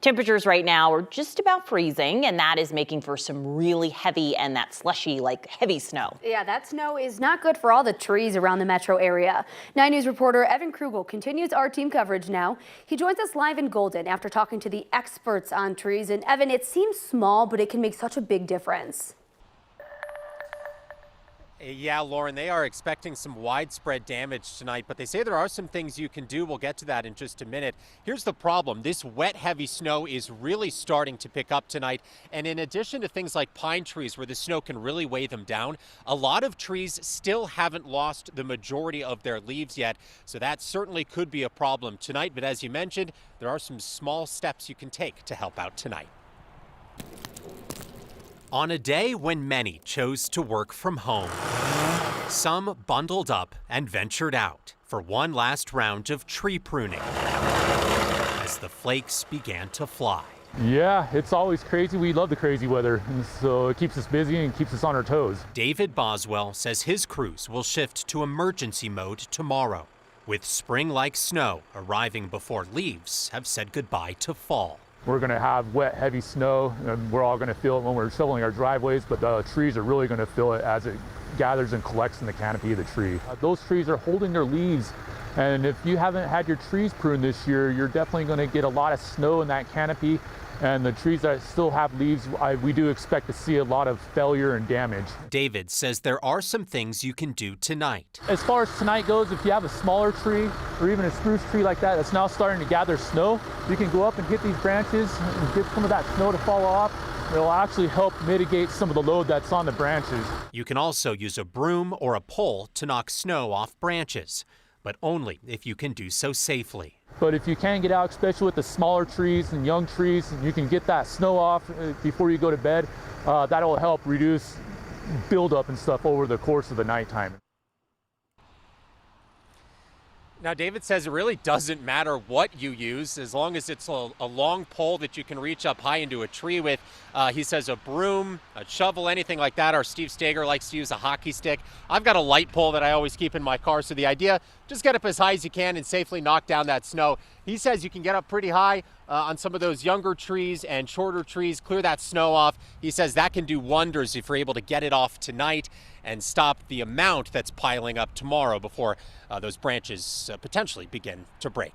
Temperatures right now are just about freezing, and that is making for some really heavy and that slushy, like heavy snow. Yeah, that snow is not good for all the trees around the metro area. 9 News reporter Evan Krugel continues our team coverage now. He joins us live in Golden after talking to the experts on trees. And Evan, it seems small, but it can make such a big difference. Yeah, Lauren, they are expecting some widespread damage tonight, but they say there are some things you can do. We'll get to that in just a minute. Here's the problem. This wet, heavy snow is really starting to pick up tonight. And in addition to things like pine trees where the snow can really weigh them down, a lot of trees still haven't lost the majority of their leaves yet. So that certainly could be a problem tonight. But as you mentioned, there are some small steps you can take to help out tonight. On a day when many chose to work from home, some bundled up and ventured out for one last round of tree pruning as the flakes began to fly. Yeah, it's always crazy. We love the crazy weather, and so it keeps us busy and keeps us on our toes. David Boswell says his crews will shift to emergency mode tomorrow, with spring-like snow arriving before leaves have said goodbye to fall. We're going to have wet, heavy snow, and we're all going to feel it when we're shoveling our driveways, but the trees are really going to feel it as it gathers and collects in the canopy of the tree. Those trees are holding their leaves, and if you haven't had your trees pruned this year, you're definitely going to get a lot of snow in that canopy. And the trees that still have leaves, we do expect to see a lot of failure and damage. David says there are some things you can do tonight. As far as tonight goes, if you have a smaller tree or even a spruce tree like that that's now starting to gather snow, you can go up and hit these branches and get some of that snow to fall off. It'll actually help mitigate some of the load that's on the branches. You can also use a broom or a pole to knock snow off branches, but only if you can do so safely. But if you can get out, especially with the smaller trees and young trees, and you can get that snow off before you go to bed, that'll help reduce buildup and stuff over the course of the nighttime. Now, David says it really doesn't matter what you use as long as it's a long pole that you can reach up high into a tree with. He says a broom, a shovel, anything like that, or Steve Stager likes to use a hockey stick. I've got a light pole that I always keep in my car, so the idea, just get up as high as you can and safely knock down that snow. He says you can get up pretty high on some of those younger trees and shorter trees, clear that snow off. He says that can do wonders if you're able to get it off tonight and stop the amount that's piling up tomorrow before those branches potentially begin to break.